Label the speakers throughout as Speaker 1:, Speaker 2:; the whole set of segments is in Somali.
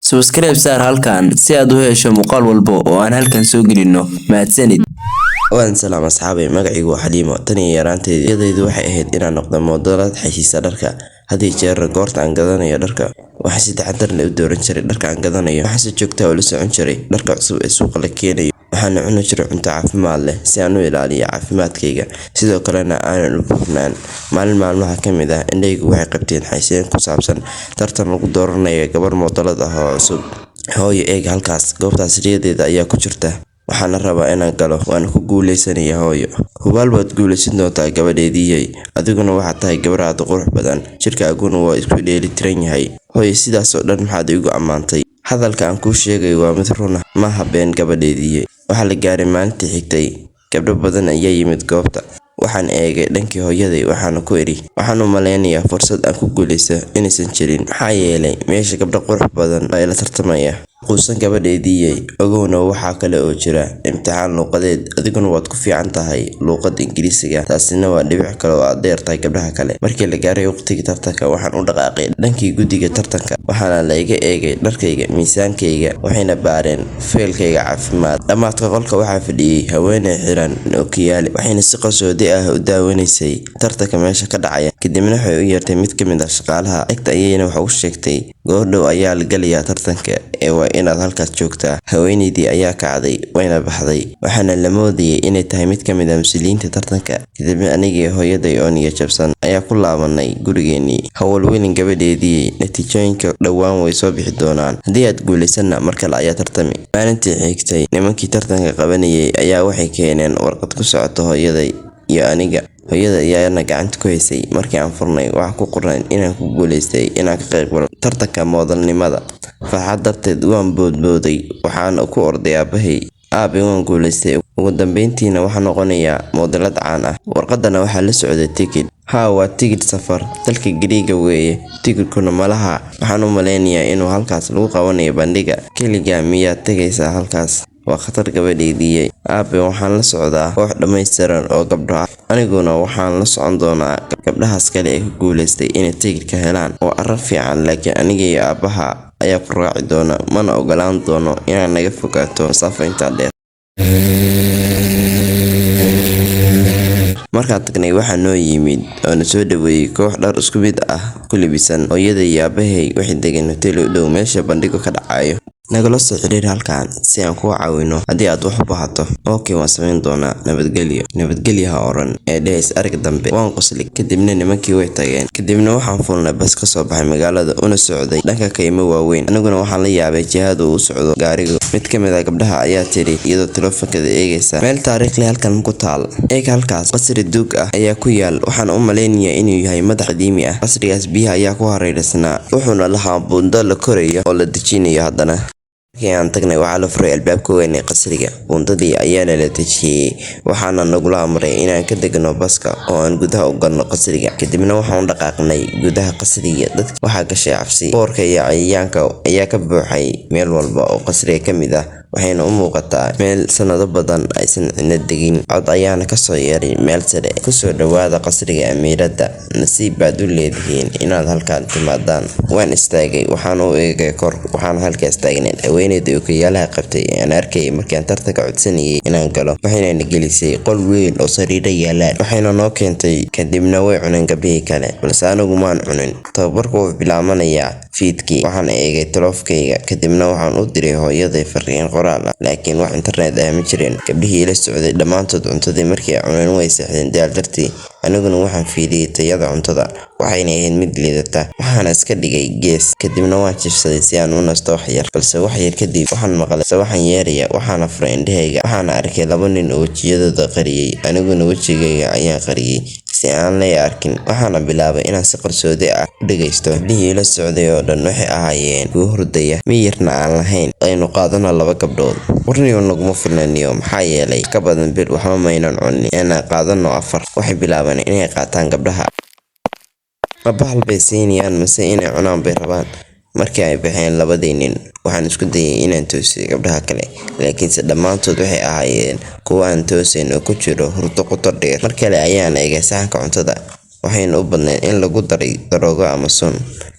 Speaker 1: Subscribe saar halkan si aad u hesho muuqaal walba oo aan halkan soo gelino. Mahadsanid.
Speaker 2: waan salaam asxaabay magacaygu waa Xaliimo tan iyo yaraanteedii waxay ahayd inaan noqdo moodalad xaysiisa dharka hadii jeer goorta aan gadanayo dharka waxaan si taxaddar leh u dooran jiray dharka aan gadanayo waxaan si joogto ah u la socon jiray dharka cusub ee suuqa la keenayo waxaan cuni jiray cunto caafimaad leh si aan u ilaaliyo caafimaadkayga sidoo kalena aanan u buurnaan maalin maalmaha ka mid ah indhaygu waxay qabteen xaysiin ku saabsan tartan lagu dooranayo gabar moodalad ah oo cusub hooyo eeg halkaas goobtaas riyadeeda ayaa ku jirta waxaan rabaa inaan galo waan ku guuleysanayaa hooyo hubaal baad guuleysan doontaa gabadheedii adiguna waxaad tahay gabar aad u qurux badan jirkaaguna waa isku dheeli tiran yahay hooyo sidaas oo dhan maxaad igu ammaantay hadalka aan kuu sheegayo waa mid run ah ma habeen gabadheedii waxaa la gaaray maalintii xigtay gabdho badan ayaa yimid goobta waxaan eegay dhankii hooyaday waxaana ku iri waxaan u maleynayaa fursad aan ku guuleysto inaysan jirin maxaa yeelay meesha gabdho qurux badan ay la tartamaya quusan gabadheedii ogowna waxaa kale oo jira imtixaan luuqadeed adiguna waad ku fiican tahay luuqada Ingiriisiga taasina waa dhibic kale oo aad dheertahay gabdhaha kale markii la gaaray waqtigii tartanka waxaan u dhaqaaqay dhankii guddiga tartanka waxaana la iga eegay dharkayga miisaankayga waxayna baareen feelkayga caafimaad dhamaadka qolka waxaa fadhiyay haweeney xiran ookiyaale waxayna si qarsoodi ah u daawanaysay tartanka meesha ka dhacaya kadibna waxay u yeertay mid ka mid ah shaqaalaha egta ayayna waxa u sheegtay goordhow ayaa la galayaa tartanka ee waa inaad halkaas joogtaa haweeneydii ayaa kacday wayna baxday waxaana la moodayay inay tahay mid ka mid ah mas'uuliyiinta tartanka kadibna anigii hooyaday oo niyad jabsan ayaa ku laabanay gurigeenii hawlweyn gabadheedii natiijooyinka dhowaan way soo bixi doonaan haddii aad guuleysana mar kale ayaa tartami maalintii xigtay nimankii tartanka qabanayay ayaa waxay keeneen warqad ku socota hooyaday iyo aniga hooyada ayaana gacanta ku haysay markii aan furnay waxa ku qoran inaan ku guuleystay inaan ka qayb galo tartanka moodalnimada farxad darteed waan boodbooday waxaana ku orday aabahay waan guuleystay ugu dambeyntiina waxaan noqonayaa moodalad caan ah warqadana waxaa la socday tikid waa tikid safar dalka Giriiga weeye tikidkuna malaha waxaan u maleynayaa inuu halkaas lagu qabanayo bandhiga kaliya miyaad tagaysaa halkaas waa khatar gabadheedii waxaan la socdaa koox dhammaystiran oo gabdho ah aniguna waxaan la socon doonaa gabdhahaas kale ee ku guuleystay inay tikidka helaan waa arrin fiican laakiin aniga iyo aabaha ayaa ku raaci doona mana ogolaan doono inaan naga fogaato masaafo intaa dheer markaan tagnay waxaa noo yimid oo na soo dhaweeyay koox dhar isku mid ah ku labisan hooyada iyo aabahay waxay degan hotel u dhow meesha bandhigu ka dhacayo nagala soo xiriir halkan si aan ku caawino haddii aad wax u baahato waan samayn doonaa nabadgelyo ha oran ee dhees arag dambe waan qosli kadibna nimankii way tageen kadibna waxaan fulnay bas ka soo baxay magaalada una socday dhanka kaymo waaweyn aniguna waxaan la yaabay jihada uu socdo gaarigu mid ka mid ah gabdhaha ayaa tiri iyadoo telefoonkeeda eegaysa meel taariikh leh halkan ku taal eeg halkaas qasri duug ah ayaa ku yaal waxaan u maleynayaa inuu yahay madax qadiimi ah qasrigaas biyaha ayaa ku hareeraysanaa wuxuuna lahaa buundo la korayo oo la dejinayo haddana markii aan tagnay waxaa la furay albaabka weyn ee qasriga buundadii ayaana la dejiyay waxaana nagula amray inaan ka degno baska oo aan gudaha u galno qasriga kadibna waxaan u dhaqaaqnay gudaha qasriga dadka waxaa gashay cabsi boorka iyo cayayaanka ayaa ka buuxay meel walba oo qasriga ka mid ah waxayna u muuqataa meel sanado badan aysan cidna degin cod ayaana kasoo yeeray meel sare kusoo dhawaada qasriga amiiradda nasiib baad u leedihiin inaad halkaan timaadaan waan istaagay waxaan u eegay kor waxaan halkaas taagneed haweeneyda ookiyaalaha qabtay aan arkayay markaan tartanka codsanayay inaan galo waxayna gelisay qol weyn oo sariiro yaalaan waxayna noo keentay kadibna way cuneen gabdhihii kale balse anigu maan cunin tababarku wuxuu bilaabanayaa fiidkii waxaan eegay taleefankayga kadibna waxaan u diray hooyaday fariin qoraal ah laakiin wax internet ah ma jirin gabdhihii la socday dhammaantood cuntadii markii ay cuneen way seexdeen daal dartii aniguna waxaan fiiriyay tayada cuntada waxayna ahayd mid liidata waxaana iska dhigay gees kadibna waan jifsaday si aan u nasto wax yar balse wax yar kadib waxaan maqlay sawaxan yeeraya waxaana furay indhahayga waxaana arkay laba nin oo wejiyadooda qariyay aniguna wejigayga ayaan qariyay si aan la arkin waxaana bilaabay inaan si qarsoodi ah u dhageysto gabdhihii la socday oo dhan waxay ahaayeen kuwo hurdaya miyirna aan lahayn aynu qaadano laba gabdhood warniyo naguma filnaniyo maxaa yeelay ka badan bil waxba maynan cunin inaan qaadano 4 waxay bilaabeen inay qaataan gabdhaha bahal bay siinayaan mase inay cunaan bay rabaan markii ay baxeen labadii nin waxaan isku dayay inaan toosiyo gabdhaha kale laakiinse dhammaantood waxay ahaayeen kuwo aan toosin oo ku jiro hurdo qoto dheer mar kale ayaan eegay saxanka cuntada waxayna u badnayd in lagu daray daroogo ama sun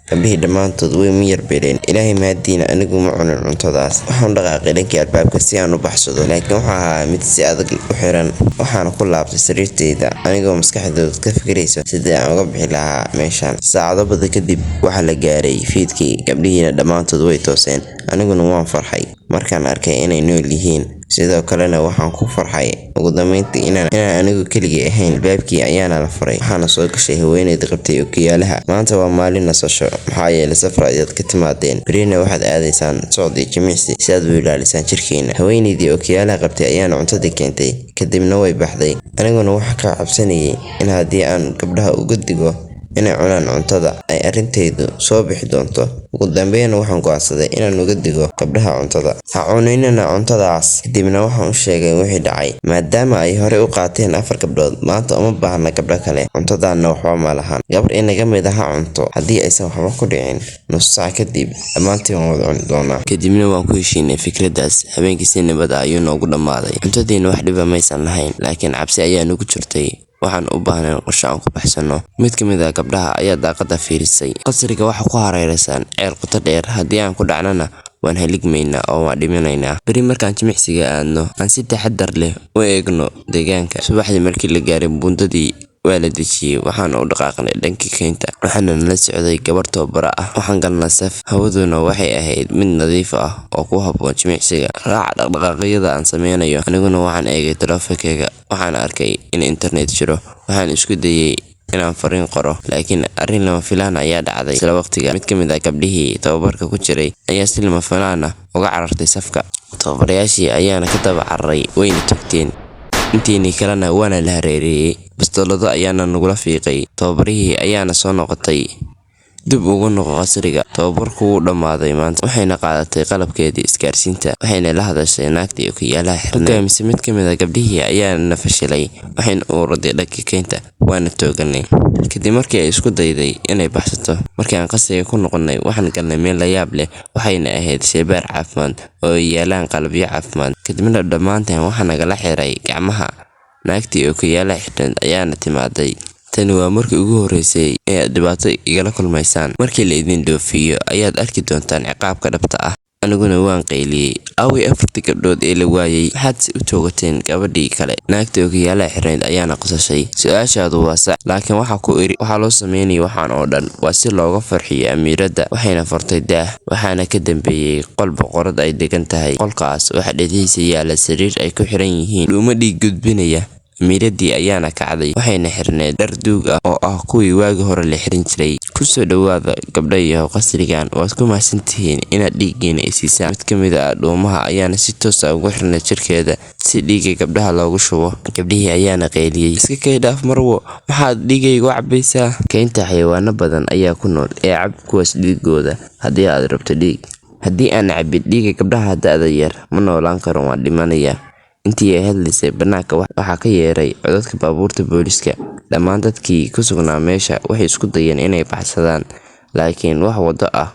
Speaker 2: gabdhihii dhammaantood way miyir beeleen. Ilaahay mahadiina anigu ma cunin cuntadaas. Waxaan dhaqaaqay dhankii albaabka si aan u baxsado, laakiin waxa ahaa mid si adag u xiran. Waxaan ku laabtay sariirtayda anigoo maskaxdayda ka fikiraysa sidii aan uga bixi lahaa meeshaan. Saacado badan kadib waxaa la gaaray fiidkii, gabdhihiina dhammaantood way tooseen. Aniguna waan farxay markaan arkay inay nool yihiin. Sidoo kalena waxaan ku farxay ugu dambeyntii inaan anigu keligay ahayn. Albaabkii ayaana la furay, waxaana soo gashay haweeneyda qabtay ookiyaalaha. Maanta waa maalin nasasho, maxaa yeelay safar ayaad ka timaadeen. Berrina waxaad aadaysaan socod iyo jimicsi si aad u ilaalisaan jirkiina. Haweeneydii ookiyaalaha qabtay ayaana cuntada keentay, kadibna way baxday. Aniguna waxaan ka cabsanayay in haddii aan gabdhaha uga digo inay cunaan cuntada ay arrintaydu soo bixi doonto. Ugu dambeynna waxaan go'aansaday inaan uga digo gabdhaha cuntada. Ha cuninina cuntadaas. Kadibna waxaan u sheegay wixii dhacay. Maadaama ay hore u qaateen 4 gabdhood, maanta uma baahna gabdho kale. Cuntadaanna waxba ma lahan. Gabar inaga mid ah cunto haddii aysan waxba ku dhicin. Nus saac kadib dhammaantiin waan wada cuni doonaa. Kadibna waan ku heshiinay fikraddaas. Habeenkii si nabad ah ayuu noogu dhammaaday. Cuntadiina wax dhiba maysan lahayn, laakiin cabsi ayaa nagu jirtay. Waxaan u baahnay qorshe aan ku baxsano. Mid ka mid ah gabdhaha ayaa daaqada fiirisay. Qasriga waxa ku hareeraysan ceel qoto dheer. Haddii aan ku dhacnana waan haligmaynaa oo waan dhiminaynaa. Beri markaan jimicsiga aadno, aan si taxaddar leh u eegno deegaanka. Subaxdii markii la gaaray buundadii waa la dejiyay, waxaan u dhaqaaqnay dhankii keynta. Waxaana nala socday gabar tababara ah. Waxaan galnay saf. Hawaduna waxay ahayd mid nadiif ah oo ku habboon jimicsiga. Raaca dhaqdhaqaaqyada aan sameynayo. Aniguna waxaan eegay taleefankayga. Waxaan arkay in internet jiro. Waxaan isku dayay inaan fariin qoro, laakiin arrin lama filaan ayaa dhacday. Isla waqtiga mid ka mid ah gabdhihii tababarka ku jiray ayaa si lama filaan ah uga carartay safka. Tababarayaashii ayaana ka daba cararay, wayna tagteen. Intiinii kalena waana la hareereeyay. Bastoolado ayaana nagula fiiqay. Tababarihii ayaana soo noqotay dib ugu noqo qasriga. Tababarku wuu dhammaaday maanta. Waxayna qaadatay qalabkeedii isgaarsiinta. Waxayna la hadashay naagtii ookiyaalaha xirnay. Mise mid ka mid ah gabdhihii ayaana fashilay. Waxayna u orday dhankii keynta, waana tooganay. Kadib markii ay isku dayday inay baxsato, markii aan qasriga ku noqonnay, waxaan galnay meel la yaab leh. Waxayna ahayd shaybaar caafimaad oo ay yaalaan qalabyo caafimaad. Kadibna dhammaanteen waxaa nagala xiray gacmaha. Naagtii ookiyaalaha xirnay ayaana timaaday. Tani waa markii ugu horeysay ee aad dhibaato igala kulmaysaan. Markii la idin dhoofiyo ayaad arki doontaan ciqaabka dhabta ah. Aniguna waan qayliyay. Aaway 4 gabdhood ee la waayay. Maxaad si u toogateen gabadhii kale? Naagtii ookiyaalaha xirnay ayaana qosashay. Su'aashaadu waa sax, laakiin waxaa loo sameynayay waxaan oo dhan waa si looga farxiyo amiiradda. Waxayna furtay daah. Waxaana ka dambeeyay qol boqorad ay degan tahay. Qolkaas waxaa dhexdiisa yaala sariir ay ku xiran yihiin dhuumo dhiig gudbinaya. Amiiradii ayaana kacday. Waxayna xirneed dhar duug ah oo ah kuwii waagi hore la xiran jiray. Ku soo dhawaada gabdhayahow qasrigan. Waad ku mahadsantihiin inaad dhiiggiina i siisaan. Mid ka mid ah dhuumaha ayaana si toos ah ugu xirnay jirkeeda si dhiigga gabdhaha loogu shubo. Gabdhihii ayaana qayliyay. Iska kay dhaaf Marwo, maxaad dhiigayga u cabbaysaa? Keynta xayawaano badan ayaa ku nool ee cab kuwaas dhiiggooda haddii aad rabto dhiig. Haddii aan cabin dhiigga gabdhaha da'da yar, ma noolaan karo, waan dhimanayaa. Intii ay hadlaysay, bannaanka waxaa ka yeeray codadka baabuurta booliska. Dhammaan dadkii ku sugnaa meesha waxay isku dayeen inay baxsadaan, laakiin wax waddo ah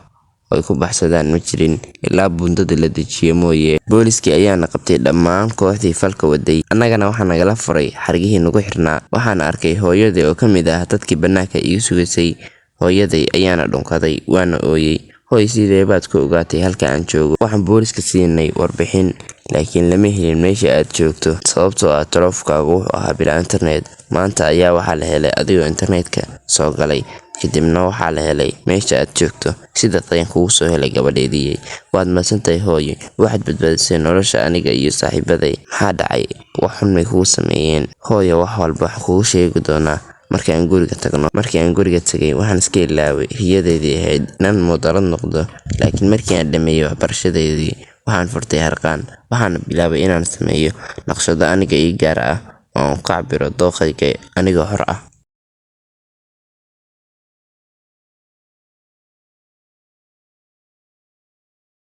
Speaker 2: oo ay ku baxsadaan ma jirin ilaa buundada la dejiyo mooye. Booliskii ayaana qabtay dhammaan kooxdii falka waday. Annagana waxaa nagala furay xargihii nagu xirnaa. Waxaana arkay hooyaday oo ka mid ah dadkii bannaanka iga sugaysay. Hooyaday ayaana dhunkaday, waana ooyay. Hooy, sidee baad ku ogaatay halka aan joogo? Waxaan booliska siinay warbixin, laakiin lama helin meesha aad joogto sababtoo ah taleefankaagu wuxuu ahaa bilaa internet. Maanta ayaa waxaa la helay adigoo internetka soo galay. Kadibna waxaa la helay meesha aad joogto. Sidaas ayaan kugu soo helay gabadheedii. Waad mahadsantahay hooyo. Waxaad badbaadisay nolosha aniga iyo saaxiibaday. Maxaa dhacay? Wax xun may kugu sameeyeen? Hooyo, wax walba waxaan kugu sheegi doonaa markii aan guriga tagno. Markii aan guriga tagay, waxaan iska ilaaway riyadeedii ahayd inaan mudarad noqdo. Laakiin markii aan dhameeyay waxbarashadeedii, waxaan furtay harqaan. Waxaana bilaabay inaan sameeyo naqshado aniga ii gaar ah oo aan ku cabiro dookhayga anigoo xor ah.